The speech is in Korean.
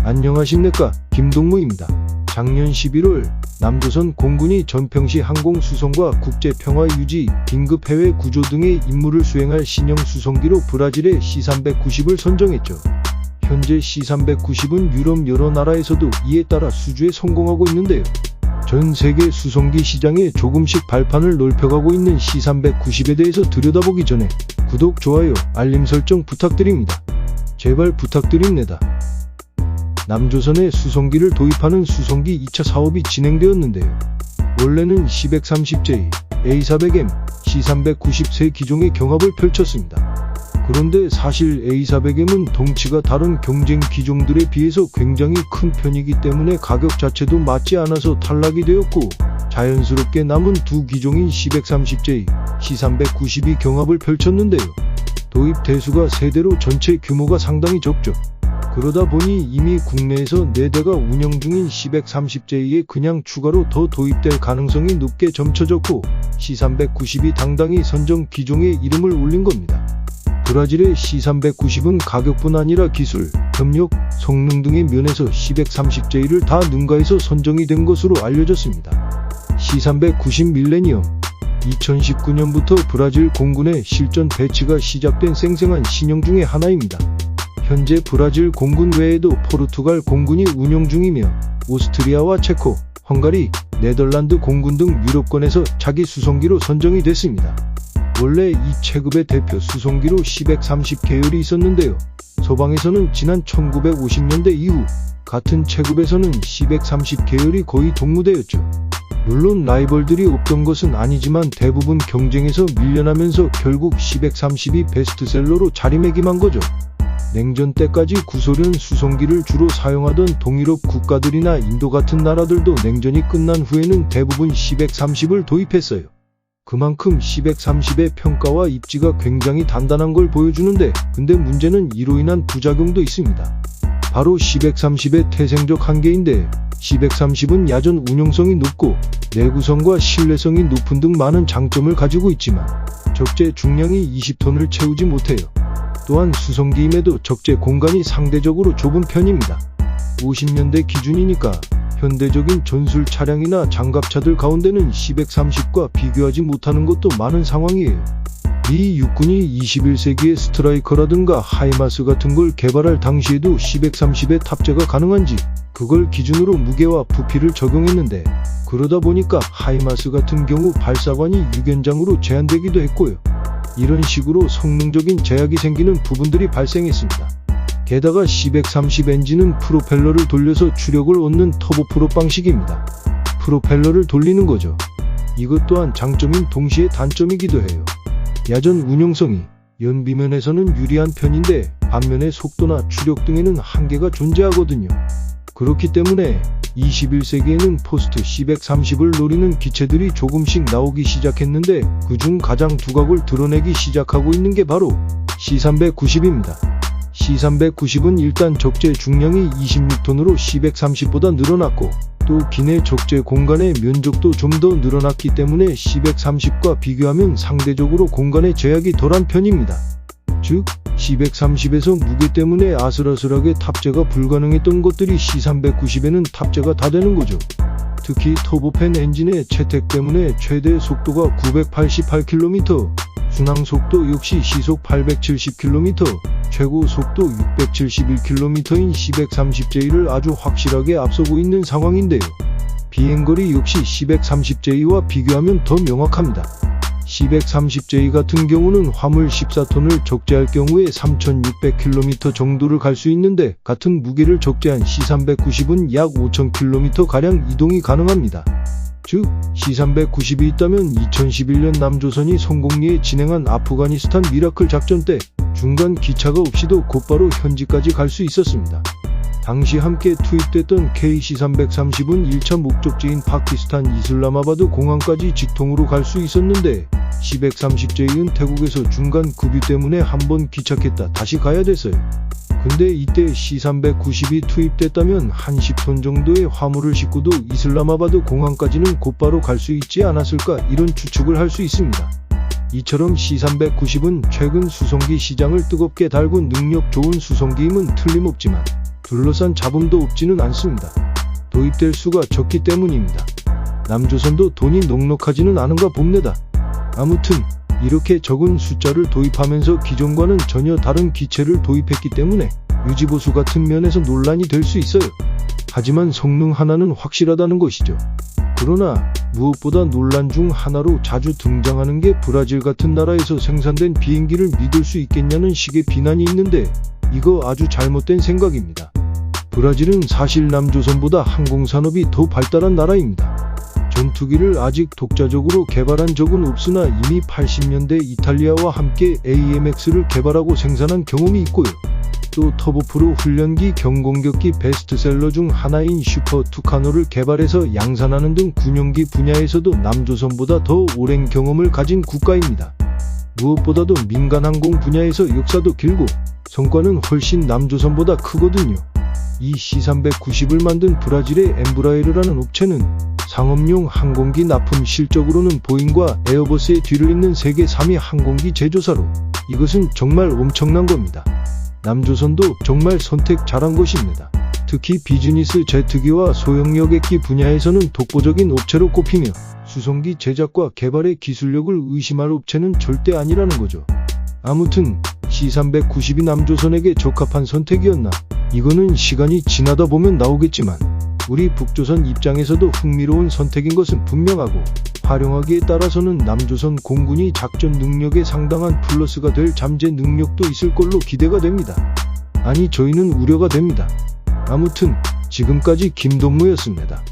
안녕하십니까, 김동무입니다. 작년 11월 남조선 공군이 전평시 항공수송과 국제평화유지, 긴급해외 구조 등의 임무를 수행할 신형 수송기로 브라질의 C-390을 선정했죠. 현재 C-390은 유럽 여러 나라에서도 이에 따라 수주에 성공하고 있는데요. 전 세계 수송기 시장에 조금씩 발판을 넓혀가고 있는 C-390에 대해서 들여다보기 전에 구독, 좋아요, 알림 설정 부탁드립니다. 제발 부탁드립니다. 남조선에 수송기를 도입하는 수송기 2차 사업이 진행되었는데요. 원래는 C-130J, A-400M, C-390 세 기종의 경합을 펼쳤습니다. 그런데 사실 A-400M은 덩치가 다른 경쟁 기종들에 비해서 굉장히 큰 편이기 때문에 가격 자체도 맞지 않아서 탈락이 되었고, 자연스럽게 남은 두 기종인 C-130J, C-390이 경합을 펼쳤는데요. 도입 대수가 세대로 전체 규모가 상당히 적죠. 그러다 보니 이미 국내에서 4대가 운영 중인 C-130J에 그냥 추가로 더 도입될 가능성이 높게 점쳐졌고, C-390이 당당히 선정 기종에 이름을 올린 겁니다. 브라질의 C-390은 가격뿐 아니라 기술, 협력, 성능 등의 면에서 C-130J를 다 능가해서 선정이 된 것으로 알려졌습니다. C-390 밀레니엄 2019년부터 브라질 공군의 실전 배치가 시작된 생생한 신형 중의 하나입니다. 현재 브라질 공군 외에도 포르투갈 공군이 운용 중이며 오스트리아와 체코, 헝가리, 네덜란드 공군 등 유럽권에서 자기 수송기로 선정이 됐습니다. 원래 이 체급의 대표 수송기로 C-130 계열이 있었는데요. 서방에서는 지난 1950년대 이후 같은 체급에서는 C-130 계열이 거의 동무되었죠. 물론 라이벌들이 없던 것은 아니지만 대부분 경쟁에서 밀려나면서 결국 C-130이 베스트셀러로 자리매김한 거죠. 냉전 때까지 구소련 수송기를 주로 사용하던 동유럽 국가들이나 인도 같은 나라들도 냉전이 끝난 후에는 대부분 C-130을 도입했어요. 그만큼 C-130의 평가와 입지가 굉장히 단단한 걸 보여주는데, 근데 문제는 이로 인한 부작용도 있습니다. 바로 C-130의 태생적 한계인데, C-130은 야전 운용성이 높고 내구성과 신뢰성이 높은 등 많은 장점을 가지고 있지만 적재 중량이 20톤을 채우지 못해요. 또한 수송기임에도 적재 공간이 상대적으로 좁은 편입니다. 50년대 기준이니까 현대적인 전술 차량이나 장갑차들 가운데는 C-130과 비교하지 못하는 것도 많은 상황이에요. 미 육군이 21세기의 스트라이커라든가 하이마스 같은 걸 개발할 당시에도 C-130의 탑재가 가능한지 그걸 기준으로 무게와 부피를 적용했는데, 그러다 보니까 하이마스 같은 경우 발사관이 6연장으로 제한되기도 했고요. 이런 식으로 성능적인 제약이 생기는 부분들이 발생했습니다. 게다가 C-130 엔진은 프로펠러를 돌려서 추력을 얻는 터보프롭 방식입니다. 프로펠러를 돌리는 거죠. 이것 또한 장점인 동시에 단점이기도 해요. 야전 운용성이 연비면에서는 유리한 편인데 반면에 속도나 추력 등에는 한계가 존재하거든요. 그렇기 때문에 21세기에는 포스트 C-130을 노리는 기체들이 조금씩 나오기 시작했는데, 그중 가장 두각을 드러내기 시작하고 있는 게 바로 C-390입니다. C-390은 일단 적재 중량이 26톤으로 C-130보다 늘어났고, 또 기내 적재 공간의 면적도 좀 더 늘어났기 때문에 C-130과 비교하면 상대적으로 공간의 제약이 덜한 편입니다. 즉, C-130에서 무게 때문에 아슬아슬하게 탑재가 불가능했던 것들이 C-390에는 탑재가 다 되는 거죠. 특히 터보팬 엔진의 채택 때문에 최대 속도가 988km, 순항 속도 역시 시속 870km, 최고 속도 671km인 C-130J를 아주 확실하게 앞서고 있는 상황인데요. 비행거리 역시 C-130J와 비교하면 더 명확합니다. C-130J 같은 경우는 화물 14톤을 적재할 경우에 3,600km 정도를 갈 수 있는데, 같은 무게를 적재한 C-390은 약 5,000km가량 이동이 가능합니다. 즉, C-390이 있다면 2011년 남조선이 성공리에 진행한 아프가니스탄 미라클 작전 때 중간 기차가 없이도 곧바로 현지까지 갈 수 있었습니다. 당시 함께 투입됐던 KC-330은 1차 목적지인 파키스탄 이슬라마바드 공항까지 직통으로 갈 수 있었는데, C-130J는 태국에서 중간 급유 때문에 한번 귀착했다 다시 가야 됐어요. 근데 이때 C-390이 투입됐다면 한 10톤 정도의 화물을 싣고도 이슬라마바드 공항까지는 곧바로 갈 수 있지 않았을까, 이런 추측을 할 수 있습니다. 이처럼 C-390은 최근 수송기 시장을 뜨겁게 달군 능력 좋은 수송기임은 틀림없지만, 둘러싼 자본도 없지는 않습니다. 도입될 수가 적기 때문입니다. 남조선도 돈이 넉넉하지는 않은가 봅니다. 아무튼 이렇게 적은 숫자를 도입하면서 기존과는 전혀 다른 기체를 도입했기 때문에 유지보수 같은 면에서 논란이 될 수 있어요. 하지만 성능 하나는 확실하다는 것이죠. 그러나 무엇보다 논란 중 하나로 자주 등장하는 게 브라질 같은 나라에서 생산된 비행기를 믿을 수 있겠냐는 식의 비난이 있는데 이거 아주 잘못된 생각입니다. 브라질은 사실 남조선보다 항공산업이 더 발달한 나라입니다. 전투기를 아직 독자적으로 개발한 적은 없으나 이미 80년대 이탈리아와 함께 AMX를 개발하고 생산한 경험이 있고요. 또 터보프로 훈련기 경공격기 베스트셀러 중 하나인 슈퍼 투카노를 개발해서 양산하는 등 군용기 분야에서도 남조선보다 더 오랜 경험을 가진 국가입니다. 무엇보다도 민간항공 분야에서 역사도 길고 성과는 훨씬 남조선보다 크거든요. 이 C390을 만든 브라질의 엠브라에르라는 업체는 상업용 항공기 납품 실적으로는 보잉과 에어버스의 뒤를 잇는 세계 3위 항공기 제조사로 이것은 정말 엄청난 겁니다. 남조선도 정말 선택 잘한 것입니다. 특히 비즈니스 제트기와 소형 여객기 분야에서는 독보적인 업체로 꼽히며 수송기 제작과 개발의 기술력을 의심할 업체는 절대 아니라는 거죠. 아무튼 C390이 남조선에게 적합한 선택이었나? 이거는 시간이 지나다 보면 나오겠지만 우리 북조선 입장에서도 흥미로운 선택인 것은 분명하고 활용하기에 따라서는 남조선 공군이 작전 능력에 상당한 플러스가 될 잠재 능력도 있을 걸로 기대가 됩니다. 아니 저희는 우려가 됩니다. 아무튼 지금까지 김동무였습니다.